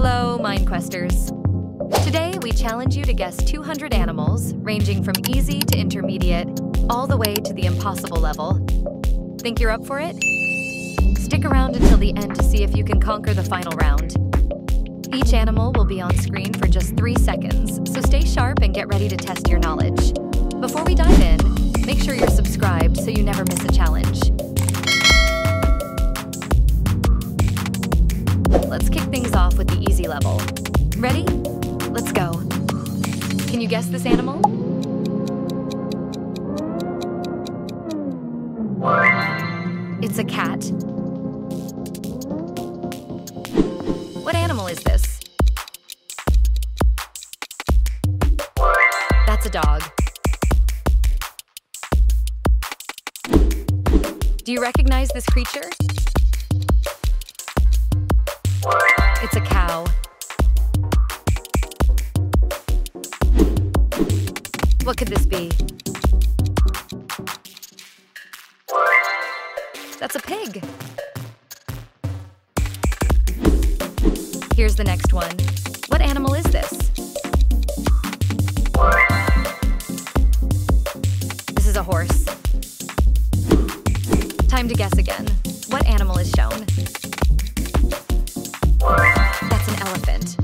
Hello, MindQuesters. Today, we challenge you to guess 200 animals, ranging from easy to intermediate, all the way to the impossible level. Think you're up for it? Stick around until the end to see if you can conquer the final round. Each animal will be on screen for just 3 seconds, so stay sharp and get ready to test your knowledge. Before we dive in, make sure you're subscribed so you never miss a challenge. Let's kick things off with the easy level. Ready? Let's go. Can you guess this animal? It's a cat. What animal is this? That's a dog. Do you recognize this creature? It's a cow. What could this be? That's a pig. Here's the next one. What animal is this? This is a horse. Time to guess again. What animal is shown? That's an elephant.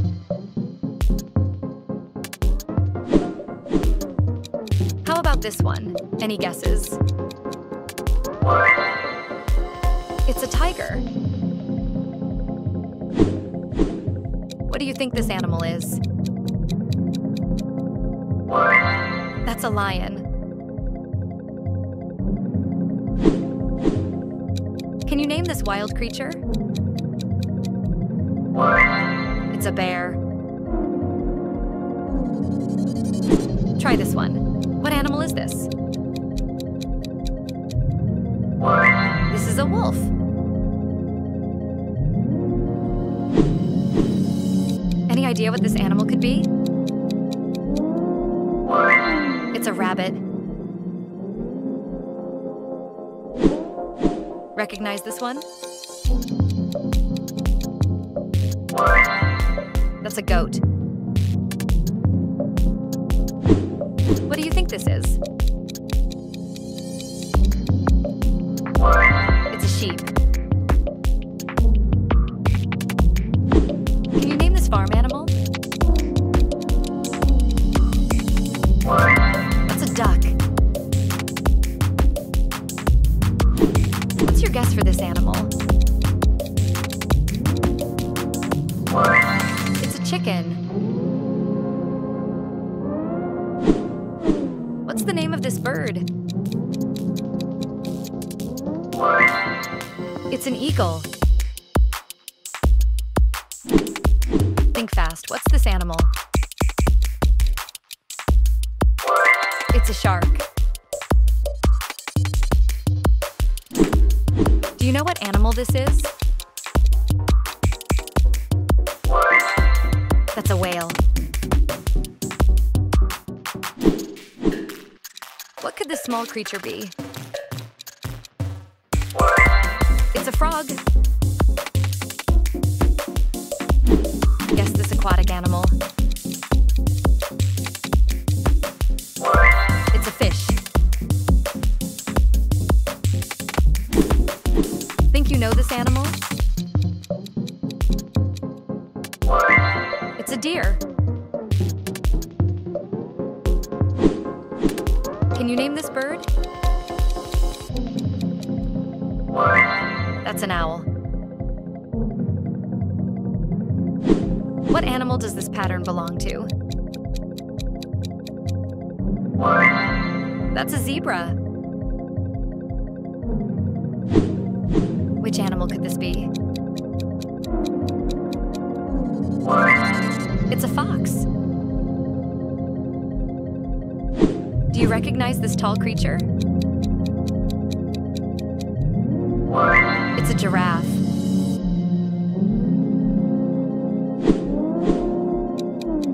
How about this one? Any guesses? It's a tiger. What do you think this animal is? That's a lion. Can you name this wild creature? It's a bear. Try this one. What animal is this? This is a wolf. Any idea what this animal could be? It's a rabbit. Recognize this one? That's a goat. What do you think this is? It's a sheep. Can you name this farm animal? That's a duck. What's your guess for this animal? It's a chicken. What's the name of this bird? It's an eagle. Think fast. What's this animal? It's a shark. Do you know what animal this is? That's a whale. What could this small creature be? It's a frog. Guess this aquatic animal. It's a fish. Think you know this animal? It's a deer. Can you name this bird? That's an owl. What animal does this pattern belong to? That's a zebra. Which animal could this be? It's a fox. Do you recognize this tall creature? It's a giraffe.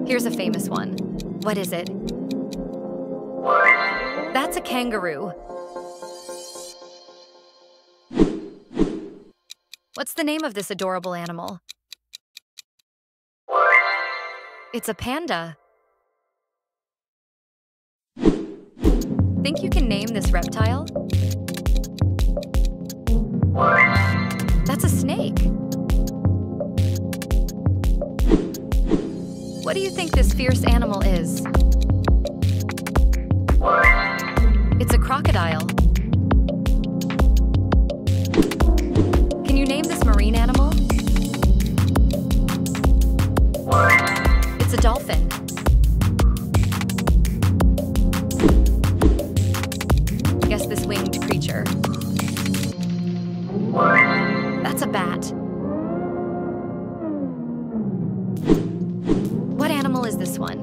Here's a famous one. What is it? That's a kangaroo. What's the name of this adorable animal? It's a panda. Think you can name this reptile? That's a snake. What do you think this fierce animal is? It's a crocodile. Can you name this marine animal? It's a dolphin. Guess this winged creature. That's a bat. What animal is this one?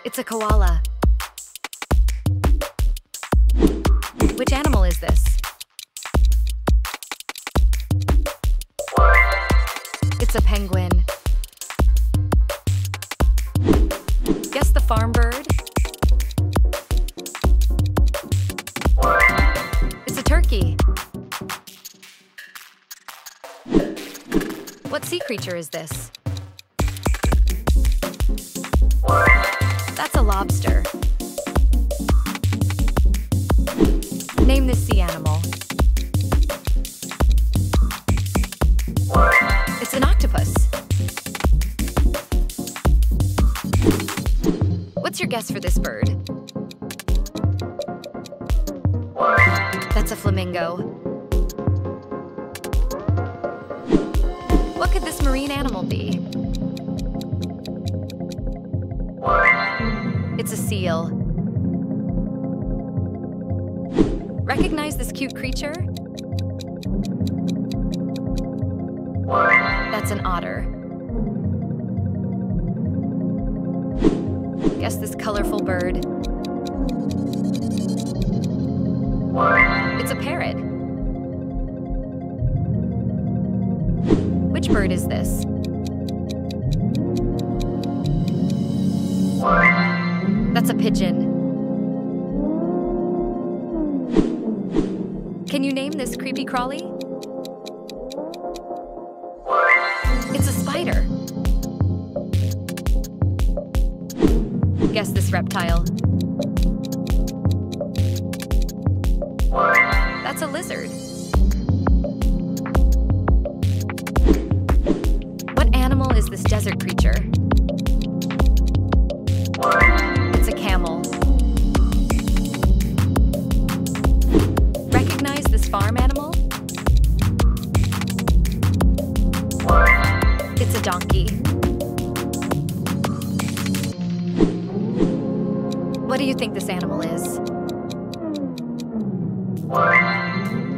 It's a koala. Which animal is this? It's a penguin. Guess the farm bird? It's a turkey. What sea creature is this? That's a lobster. Name this sea animal. It's an octopus. What's your guess for this bird? That's a flamingo. What could this marine animal be? It's a seal. Recognize this cute creature? That's an otter. Guess this colorful bird. It's a parrot. Which bird is this? That's a pigeon. Can you name this creepy crawly? It's a spider. Guess this reptile. That's a lizard. What animal is this desert creature? It's a camel. Recognize this farm animal? It's a donkey. What do you think this animal is?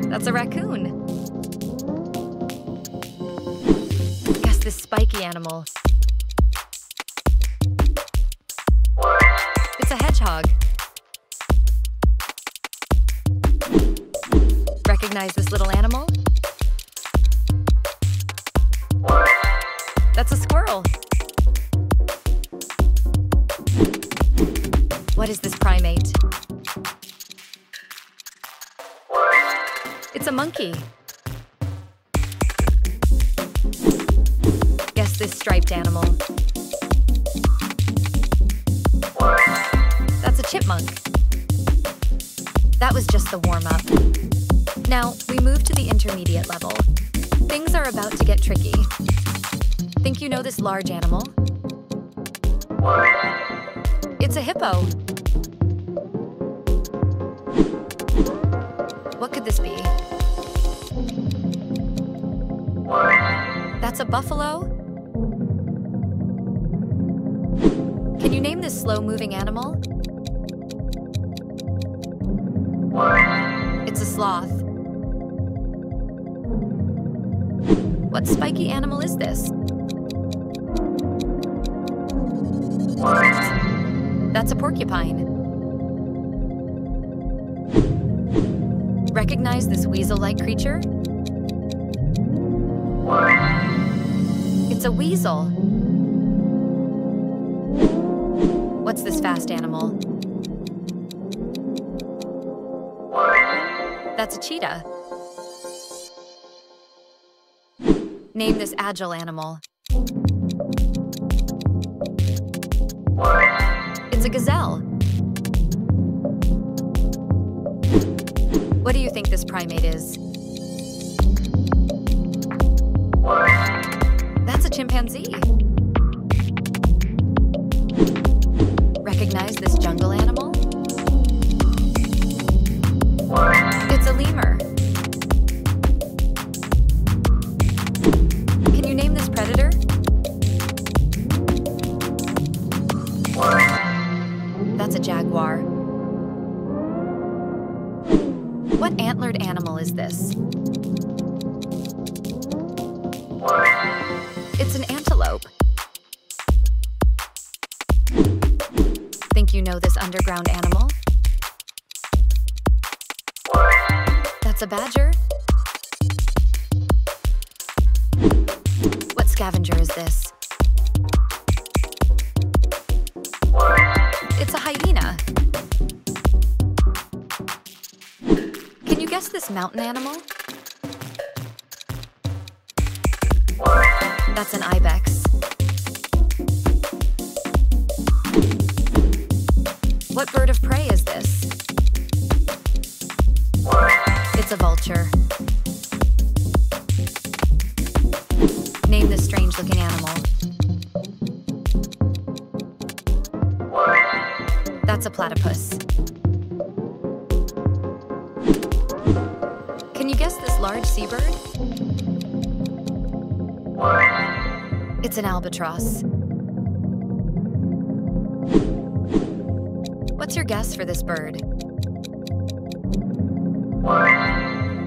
That's a raccoon. Guess this spiky animal. It's a hedgehog. Recognize this little animal? That's a squirrel. What is this primate? It's a monkey. Guess this striped animal. That's a chipmunk. That was just the warm-up. Now, we move to the intermediate level. Things are about to get tricky. Think you know this large animal? It's a hippo. What could this be? That's a buffalo? Can you name this slow-moving animal? It's a sloth. What spiky animal is this? That's a porcupine. Recognize this weasel-like creature? It's a weasel. What's this fast animal? That's a cheetah. Name this agile animal. It's a gazelle. What do you think this primate is? That's a chimpanzee. Recognize this jungle animal? It's a lemur. Can you name this predator? That's a jaguar. What antlered animal is this? It's an antelope. Think you know this underground animal? That's a badger. What scavenger is this? It's a hyena. Can you guess this mountain animal? That's an ibex. What bird of prey is this? It's a vulture. Name this strange-looking animal. That's a platypus. Can you guess this large seabird? It's an albatross. What's your guess for this bird?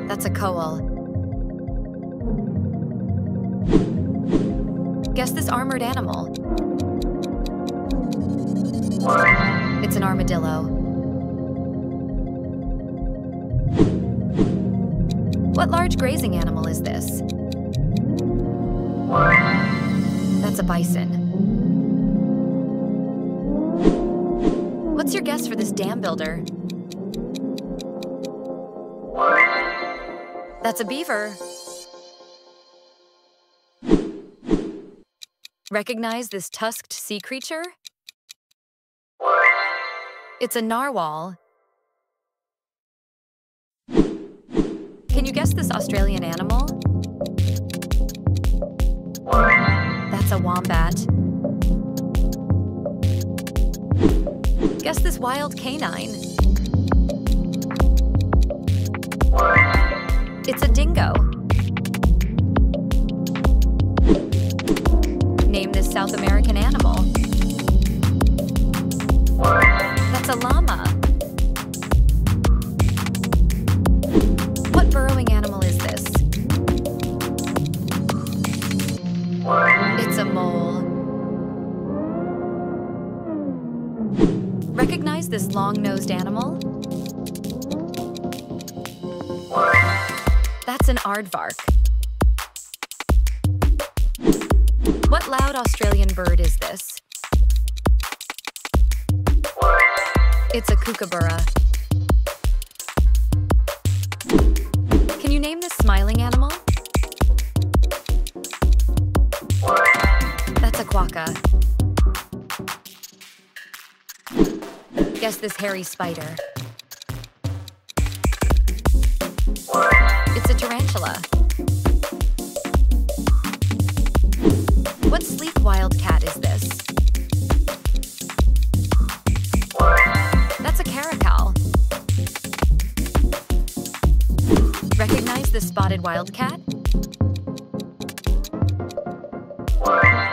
That's a coal. Guess this armored animal. It's an armadillo. What large grazing animal is this? That's a bison. What's your guess for this dam builder? That's a beaver. Recognize this tusked sea creature? It's a narwhal. Can you guess this Australian animal? That's a wombat. Guess this wild canine. It's a dingo. Name this South American animal. That's a llama. What burrowing animal is this? It's a mole. Recognize this long-nosed animal? That's an aardvark. What loud Australian bird is this? It's a kookaburra. Can you name this smiling animal? That's a quokka. Guess this hairy spider. It's a tarantula. What sleek wildcat is this? That's a caracal. Recognize the spotted wildcat?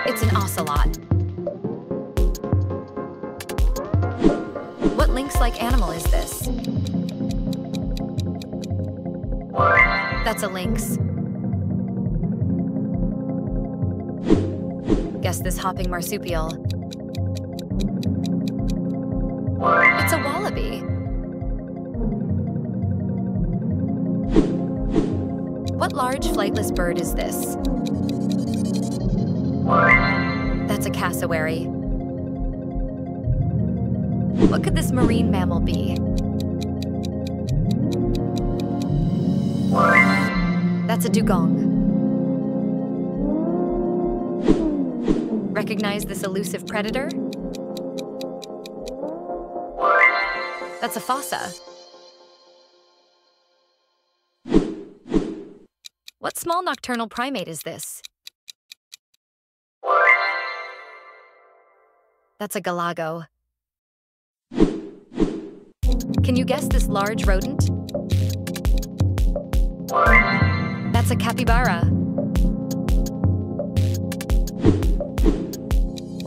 It's an ocelot. What lynx-like animal is this? That's a lynx. Guess this hopping marsupial. It's a wallaby. What large flightless bird is this? That's a cassowary. What could this marine mammal be? That's a dugong. Recognize this elusive predator? That's a fossa. What small nocturnal primate is this? That's a galago. Can you guess this large rodent? That's a capybara.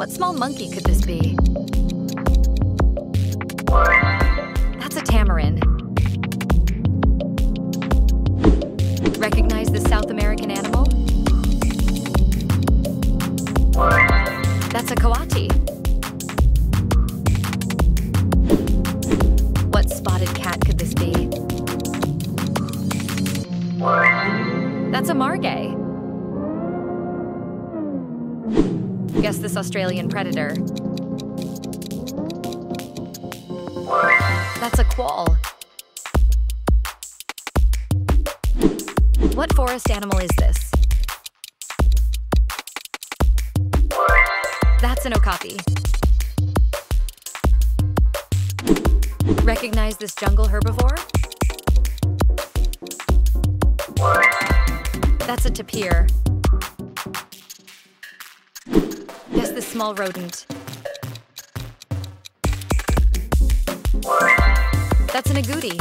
What small monkey could this be? That's a tamarin. Recognize this South American animal? That's a coati. What spotted cat could this be? That's a margay. Guess this Australian predator. That's a quoll. What forest animal is this? That's an okapi. Recognize this jungle herbivore? That's a tapir. Guess this small rodent. That's an agouti.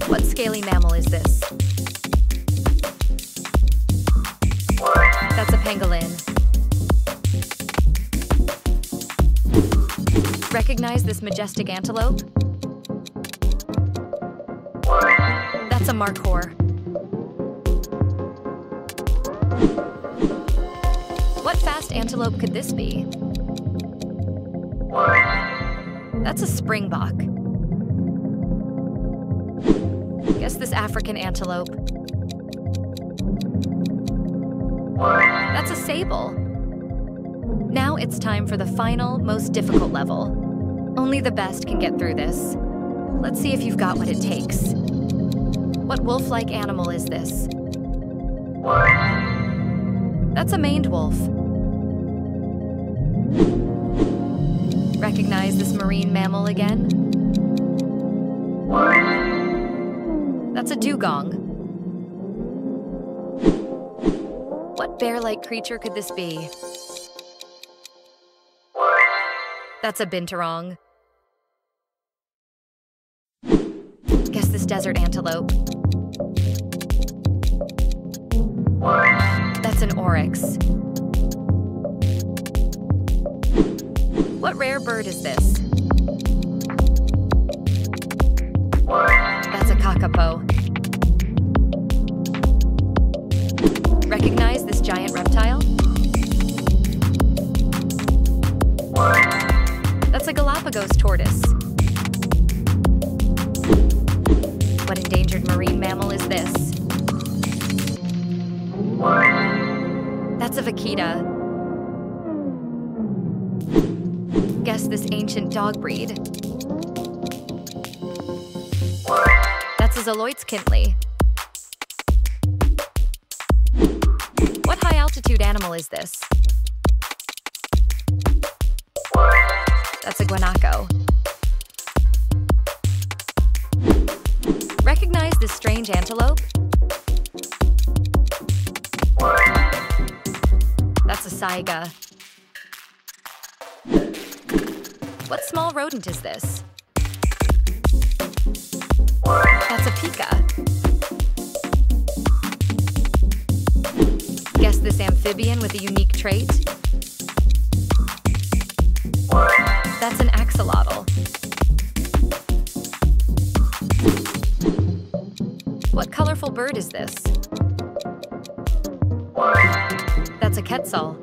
What scaly mammal is this? That's a pangolin. Recognize this majestic antelope? That's a markhor. What fast antelope could this be? That's a springbok. Guess this African antelope. That's a sable. Now it's time for the final, most difficult level. Only the best can get through this. Let's see if you've got what it takes. What wolf-like animal is this? That's a maned wolf. Recognize this marine mammal again? That's a dugong. What bear-like creature could this be? That's a binturong. Guess this desert antelope. That's an oryx. What rare bird is this? That's a kakapo. Recognize this giant reptile? That's a Galapagos tortoise. What endangered marine mammal is this? That's a vaquita. Guess this ancient dog breed. That's a Zoloitskintli. What high-altitude animal is this? That's a guanaco. Recognize this strange antelope? That's a saiga. What small rodent is this? That's a pika. Guess this amphibian with a unique trait? That's an axolotl. What colorful bird is this? That's a quetzal.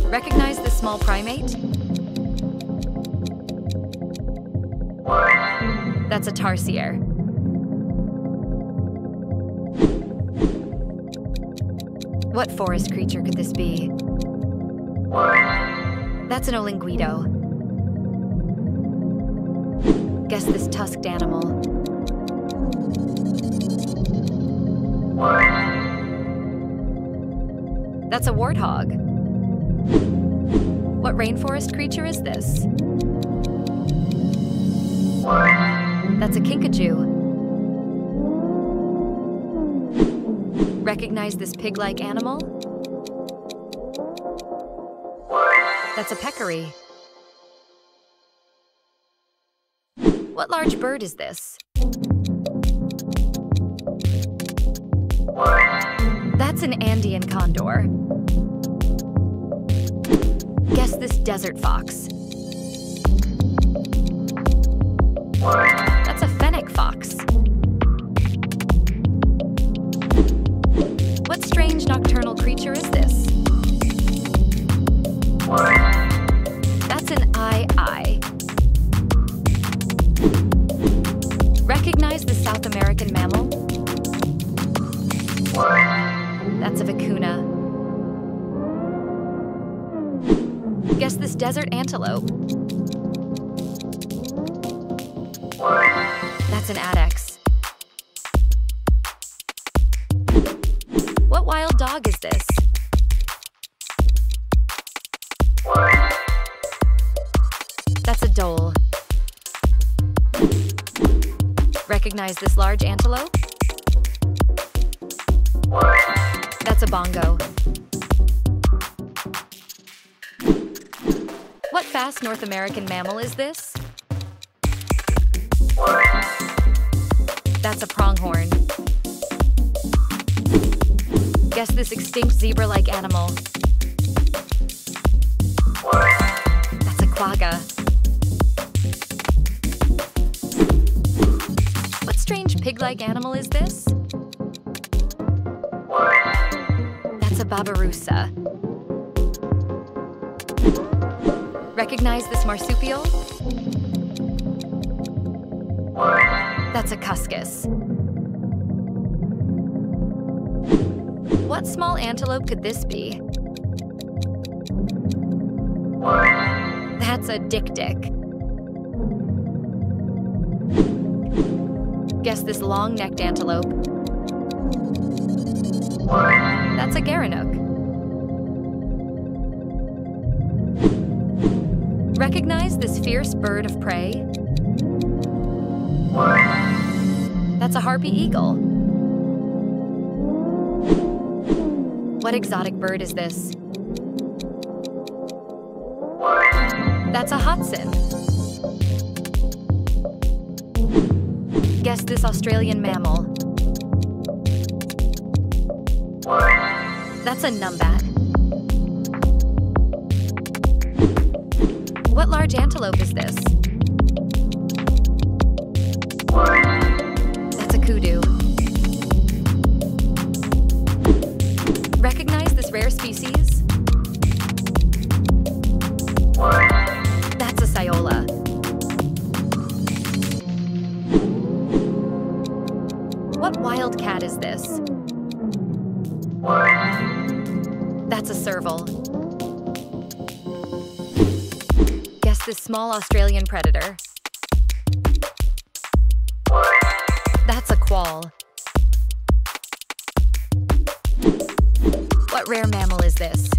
Recognize this small primate? That's a tarsier. What forest creature could this be? That's an olinguito. Guess this tusked animal. That's a warthog. What rainforest creature is this? That's a kinkajou. Recognize this pig-like animal? That's a peccary. What large bird is this? That's an Andean condor. Guess this desert fox. That's a fennec fox. What strange nocturnal creature is this? That's an eye. Recognize the South American mammal? That's a vicuna. Guess this desert antelope. That's an addax. What wild dog is this? That's a dhole. Recognize this large antelope? That's a bongo. What fast North American mammal is this? That's a pronghorn. Guess this extinct zebra-like animal. That's a quagga. What strange pig-like animal is this? That's a babirusa. Recognize this marsupial? That's a cuscus. What small antelope could this be? That's a dik-dik. Guess this long-necked antelope. That's a gerenuk. Recognize this fierce bird of prey? That's a harpy eagle. What exotic bird is this? That's a Hudson. Guess this Australian mammal. That's a numbat. What large antelope is this? That's a kudu. Recognize this rare species? That's a sayola. What wild cat is this? That's a serval. Guess this small Australian predator. That's a quoll. What rare mammal is this?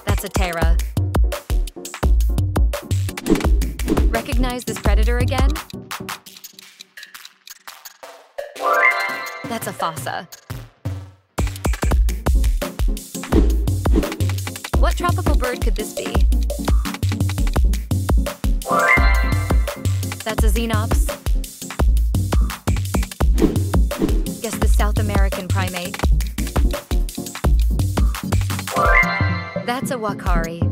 That's a tara. Recognize this predator again? That's a fossa. What tropical bird could this be? That's a xenops. Guess the South American primate. That's a wakari.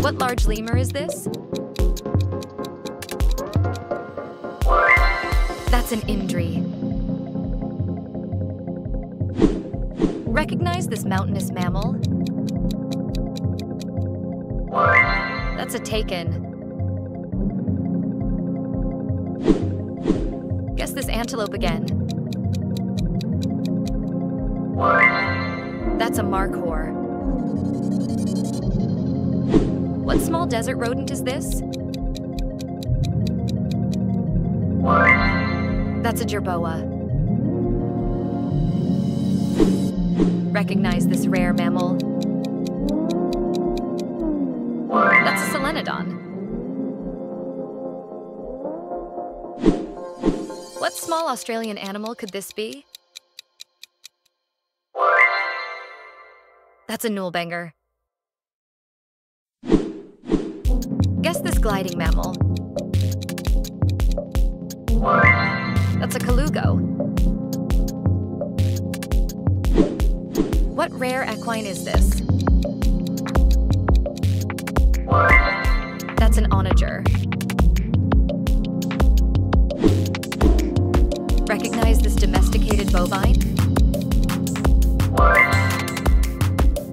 What large lemur is this? That's an indri. Recognize this mountainous mammal? That's a takin. Guess this antelope again. That's a markhor. What small desert rodent is this? That's a jerboa. Recognize this rare mammal. That's a solenodon. What small Australian animal could this be? That's a nulbanger. Guess this gliding mammal. That's a colugo. What rare equine is this? That's an onager. Recognize this domesticated bovine?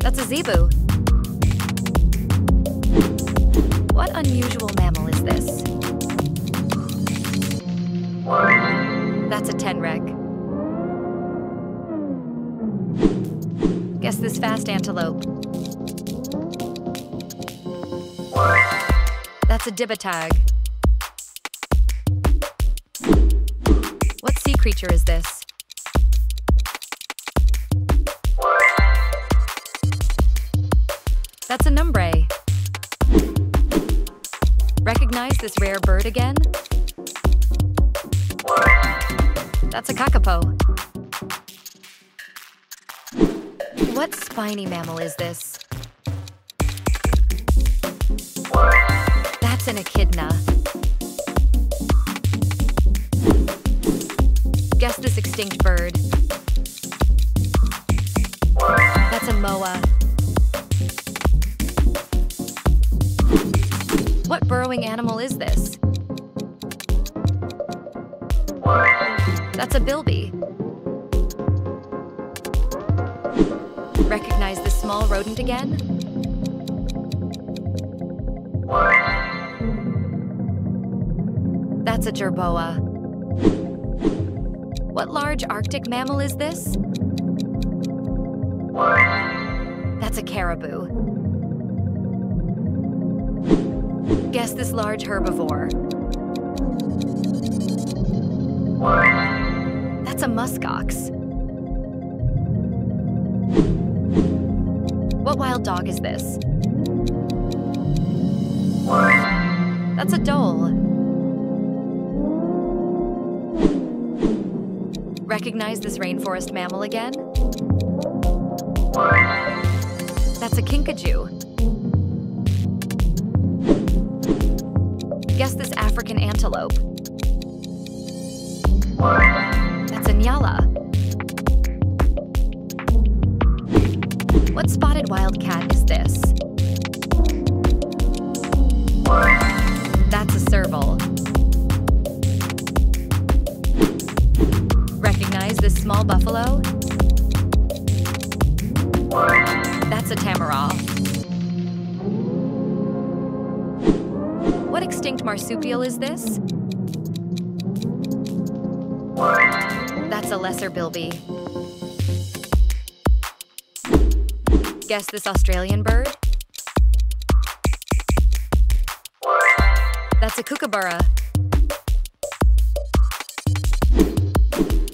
That's a zebu. What unusual mammal is this? That's a tenrec. Guess this fast antelope. That's a dibitag. What sea creature is this? That's a numbre. Recognize this rare bird again? That's a kakapo. What spiny mammal is this? That's an echidna. Guess this extinct bird. That's a moa. What burrowing animal is this? That's a bilby. Recognize this small rodent again? That's a jerboa. What large Arctic mammal is this? That's a caribou. Guess this large herbivore. That's a muskox. What wild dog is this? That's a dhole. Recognize this rainforest mammal again? That's a kinkajou. Guess this African antelope. That's a nyala. What spotted wildcat is this? That's a serval. Recognize this small buffalo? That's a tamaral. What extinct marsupial is this? That's a lesser bilby. Guess this Australian bird? That's a kookaburra.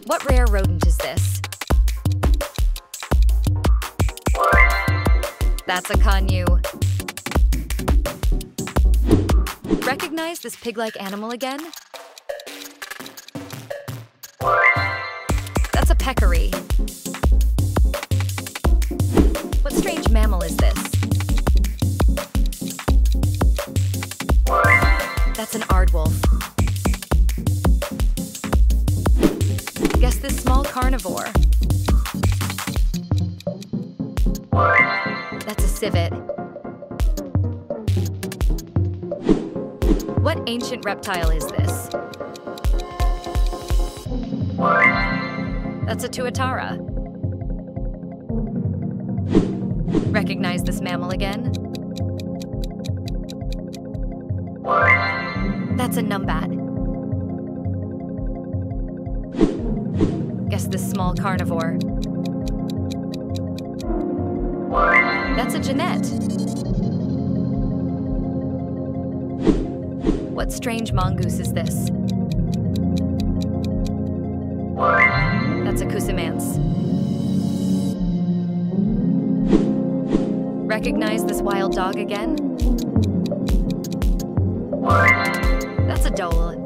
What rare rodent is this? That's a conure. Recognize this pig-like animal again? That's a peccary. What strange mammal is this? That's an aardwolf. Guess this small carnivore. That's a civet. What ancient reptile is this? That's a tuatara. Recognize this mammal again? That's a numbat. Guess this small carnivore. That's a genet. What strange mongoose is this? That's a cusamance. Recognize this wild dog again? That's a dhole.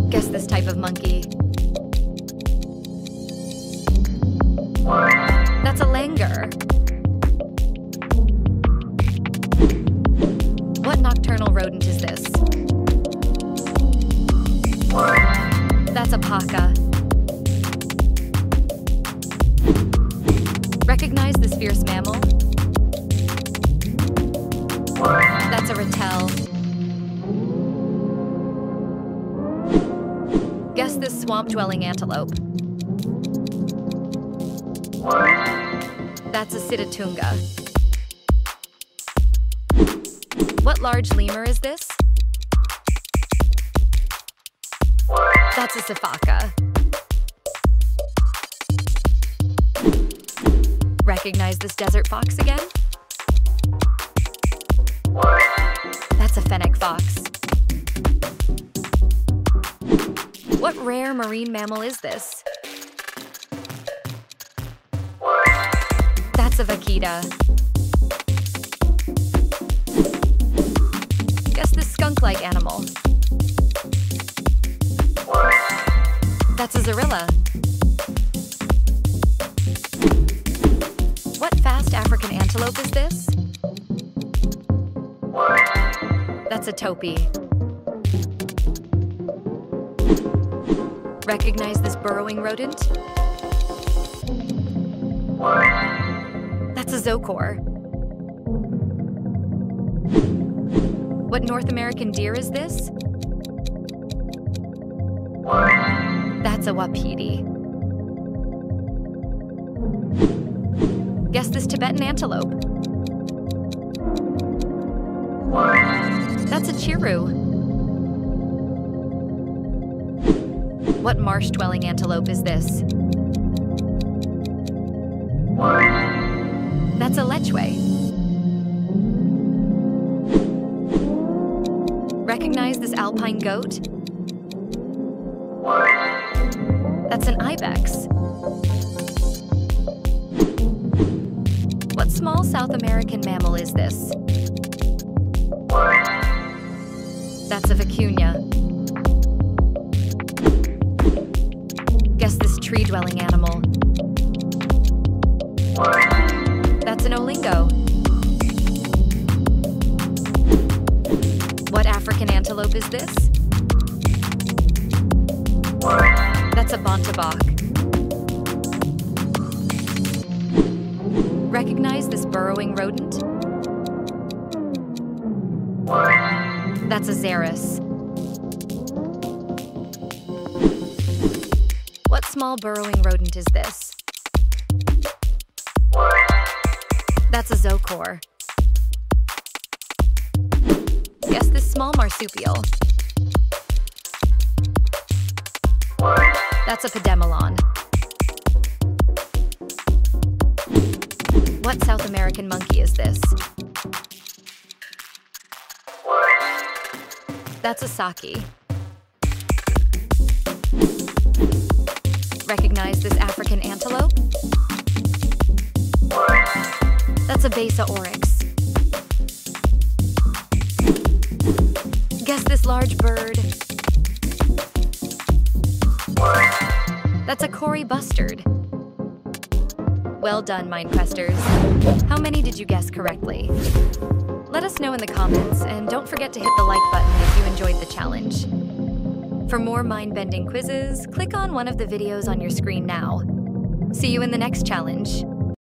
Guess this type of monkey. That's a langur. What nocturnal rodent is this? That's a paca. Recognize this fierce mammal? That's a ratel. Guess this swamp-dwelling antelope. That's a sitatunga. What large lemur is this? That's a sifaka. Recognize this desert fox again? That's a fennec fox. What rare marine mammal is this? That's a vaquita. Guess this skunk-like animal. That's a zorilla. What fast African antelope is this? That's a topi. Recognize this burrowing rodent? That's a zocor. What North American deer is this? That's a wapiti. Guess this Tibetan antelope. That's a chiru. What marsh-dwelling antelope is this? That's a lechwe. Recognize this alpine goat? That's an ibex. What small South American mammal is this? That's a vicuña. Guess this tree-dwelling animal. That's an olingo. What African antelope is this? That's a bontebok. Recognize this burrowing rodent? That's a xeris. What small burrowing rodent is this? That's a zocor. Guess this small marsupial. That's a pedemelon. What South American monkey is this? That's a saki. Recognize this African antelope? That's a besa oryx. Guess this large bird? That's a Cory bustard. Well done, MindQuesters. How many did you guess correctly? Let us know in the comments, and don't forget to hit the like button if you enjoyed the challenge. For more mind-bending quizzes, click on one of the videos on your screen now. See you in the next challenge.